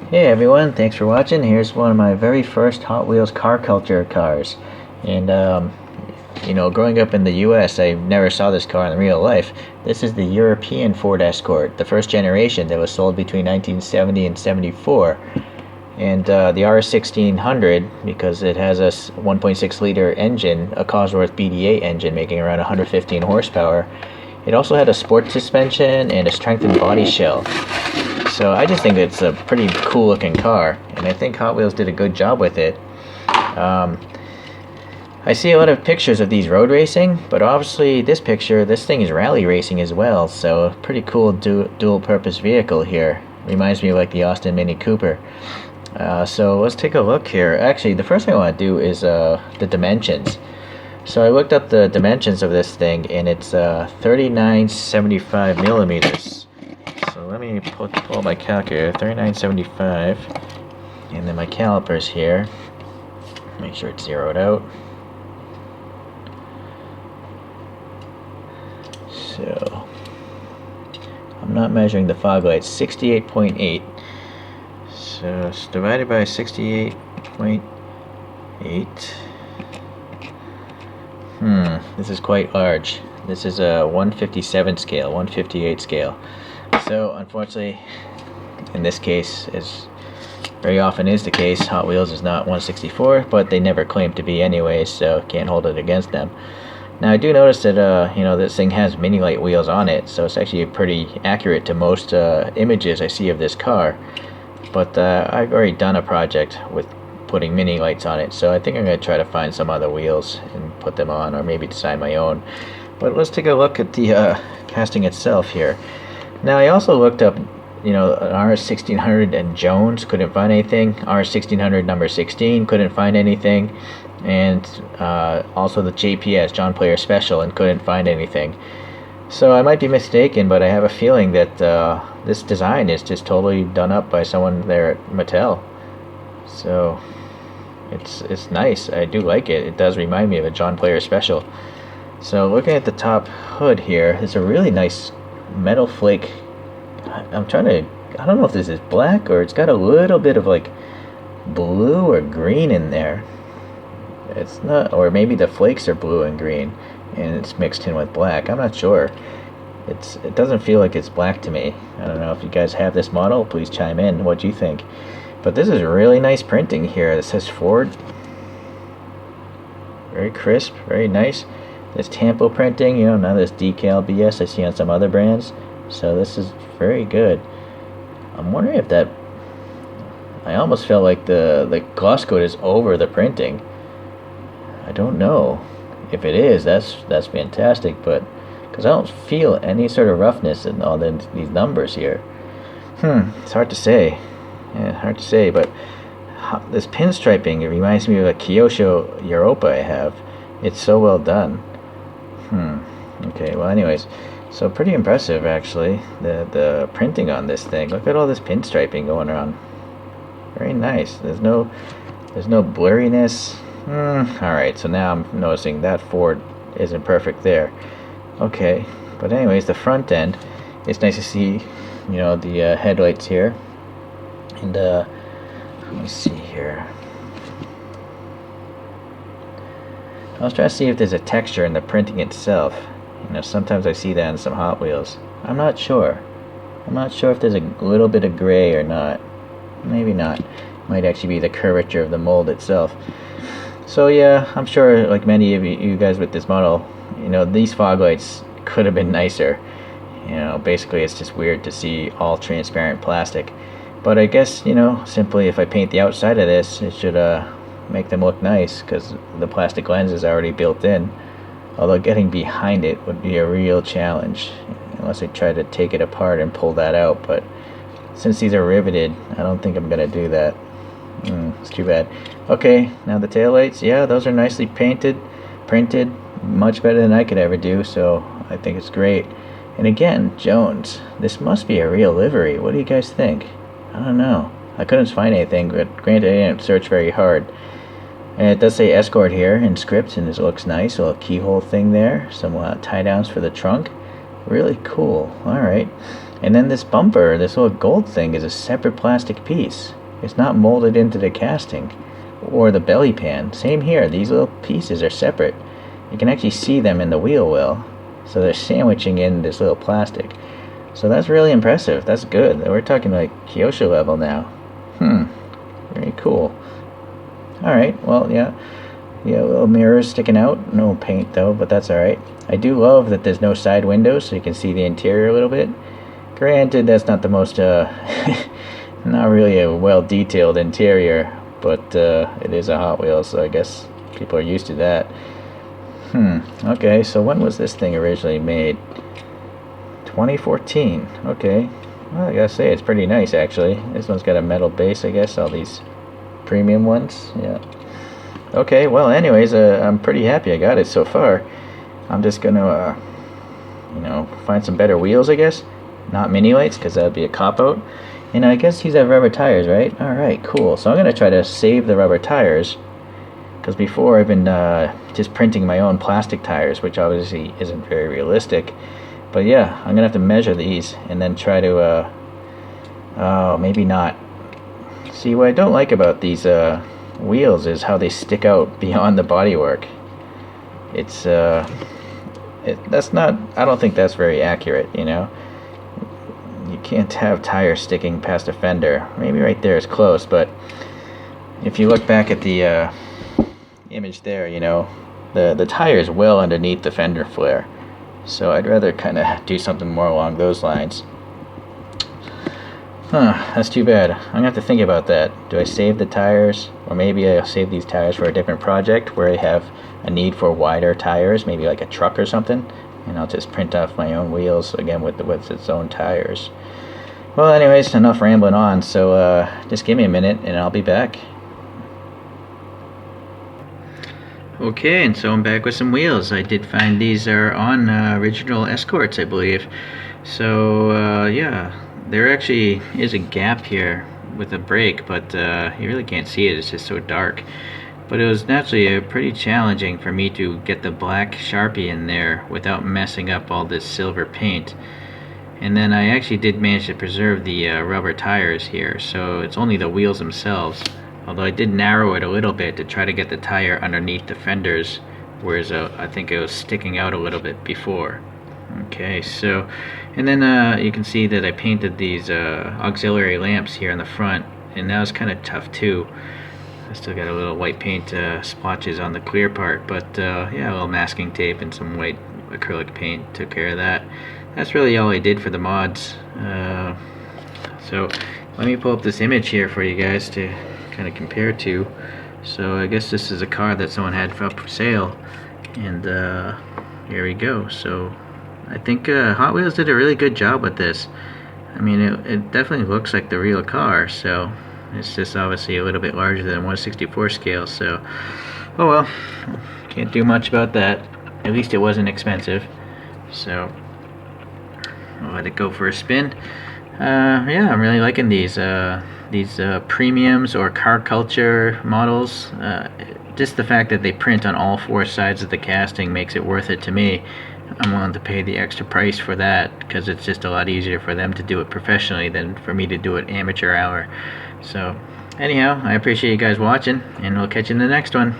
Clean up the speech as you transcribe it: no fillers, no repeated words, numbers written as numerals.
Hey everyone, thanks for watching. Here's one of my very first Hot Wheels car culture cars. And, growing up in the US, I never saw this car in real life. This is the European Ford Escort, the first generation that was sold between 1970 and 74. And the RS1600, because it has a 1.6 liter engine, a Cosworth BD8 engine making around 115 horsepower. It also had a sport suspension and a strengthened body shell. So I just think it's a pretty cool looking car, and I think Hot Wheels did a good job with it. I see a lot of pictures of these road racing, but obviously this thing is rally racing as well, so a pretty cool dual purpose vehicle here. Reminds me of like the Austin Mini Cooper. So let's take a look here. Actually, the first thing I want to do is the dimensions. So I looked up the dimensions of this thing, and it's 3975 millimeters. So let me pull my calculator, 3975, and then my calipers here. Make sure it's zeroed out. So I'm not measuring the fog lights. 68.8. So it's divided by 68.8. This is quite large. This is a 157 scale, 158 scale. So unfortunately, in this case, as very often is the case, Hot Wheels is not 164, but they never claim to be anyway, so can't hold it against them. Now I do notice that this thing has mini light wheels on it, so it's actually pretty accurate to most images I see of this car. But I've already done a project with putting mini lights on it, so I think I'm going to try to find some other wheels and put them on, or maybe design my own. But let's take a look at the casting itself here. Now I also looked up, an RS1600 and Jones, couldn't find anything. RS1600 number 16, couldn't find anything. And also the JPS, John Player Special, and couldn't find anything. So I might be mistaken, but I have a feeling that this design is just totally done up by someone there at Mattel. So it's nice. I do like it. It does remind me of a John Player Special. So looking at the top hood here, there's a really nice metal flake. I don't know if this is black or it's got a little bit of like blue or green in there. It's not, or maybe the flakes are blue and green and it's mixed in with black. I'm not sure. It doesn't feel like it's black to me. I don't know if you guys have this model, please chime in what you think. But this is really nice printing here. It says Ford. Very crisp, very nice. This tampo printing, none of this decal BS I see on some other brands. So this is very good. I'm wondering if that, I almost felt like the gloss coat is over the printing. I don't know. If it is, that's fantastic, but because I don't feel any sort of roughness in all these numbers here. It's hard to say. Yeah, hard to say, but this pinstriping, it reminds me of a Kyosho Europa I have. It's so well done. Okay, well anyways, so pretty impressive actually, the printing on this thing. Look at all this pinstriping going on. Very nice. There's no blurriness. Alright, so now I'm noticing that Ford isn't perfect there. Okay, but anyways, the front end, it's nice to see, the headlights here. And let me see here. I was trying to see if there's a texture in the printing itself. Sometimes I see that in some Hot Wheels. I'm not sure. I'm not sure if there's a little bit of gray or not. Maybe not. Might actually be the curvature of the mold itself. So yeah, I'm sure like many of you guys with this model, these fog lights could have been nicer. Basically it's just weird to see all transparent plastic. But I guess, simply if I paint the outside of this, it should make them look nice, because the plastic lens is already built in. Although getting behind it would be a real challenge, unless I try to take it apart and pull that out. But since these are riveted, I don't think I'm going to do that. It's too bad. Okay, now the taillights, yeah, those are nicely printed, much better than I could ever do, so I think it's great. And again, Jones, this must be a real livery. What do you guys think? I don't know. I couldn't find anything, but granted I didn't search very hard. And it does say Escort here in script, and this looks nice. A little keyhole thing there, some tie downs for the trunk. Really cool. Alright. And then this bumper, this little gold thing, is a separate plastic piece. It's not molded into the casting or the belly pan. Same here, these little pieces are separate. You can actually see them in the wheel well. So they're sandwiching in this little plastic. So that's really impressive. That's good. We're talking like Kyosho level now. Very cool. Alright, well, yeah, little mirrors sticking out. No paint though, but that's alright. I do love that there's no side windows, so you can see the interior a little bit. Granted, that's not the most, not really a well-detailed interior, but it is a Hot Wheels, so I guess people are used to that. Okay, so when was this thing originally made? 2014, okay. Well, I gotta say, it's pretty nice, actually. This one's got a metal base, I guess, all these premium ones, yeah. Okay, well, anyways, I'm pretty happy I got it so far. I'm just gonna, find some better wheels, I guess. Not mini lights, because that would be a cop-out. And I guess these have rubber tires, right? Alright, cool. So I'm going to try to save the rubber tires, because before I've been just printing my own plastic tires, which obviously isn't very realistic. But yeah, I'm going to have to measure these, and then try to, maybe not. See, what I don't like about these wheels is how they stick out beyond the bodywork. It's, that's not, I don't think that's very accurate, You can't have tires sticking past a fender. Maybe right there is close, but if you look back at the image there, the tire is well underneath the fender flare. So I'd rather kind of do something more along those lines. That's too bad. I'm gonna have to think about that. Do I save the tires? Or maybe I'll save these tires for a different project where I have a need for wider tires, maybe like a truck or something. And I'll just print off my own wheels again with its own tires. Well, anyways, enough rambling on, so just give me a minute and I'll be back. Okay, and so I'm back with some wheels. I did find these are on original Escorts, I believe. So yeah, there actually is a gap here with a brake, but you really can't see it, it's just so dark. But it was naturally pretty challenging for me to get the black Sharpie in there without messing up all this silver paint. And then I actually did manage to preserve the rubber tires here, so it's only the wheels themselves. Although I did narrow it a little bit to try to get the tire underneath the fenders, whereas I think it was sticking out a little bit before. Okay, so, and then you can see that I painted these auxiliary lamps here in the front, and that was kind of tough too. I still got a little white paint splotches on the clear part, but yeah, a little masking tape and some white acrylic paint took care of that. That's really all I did for the mods. So let me pull up this image here for you guys to kind of compare to. So I guess this is a car that someone had up for sale, and here we go. So I think Hot Wheels did a really good job with this. I mean, it definitely looks like the real car, so it's just obviously a little bit larger than 1/64 scale, so oh well, can't do much about that. At least it wasn't expensive, so I'll let it go for a spin. Yeah, I'm really liking these premiums or car culture models. Just the fact that they print on all four sides of the casting makes it worth it to me. I'm willing to pay the extra price for that because it's just a lot easier for them to do it professionally than for me to do it amateur hour. So anyhow, I appreciate you guys watching, and we'll catch you in the next one.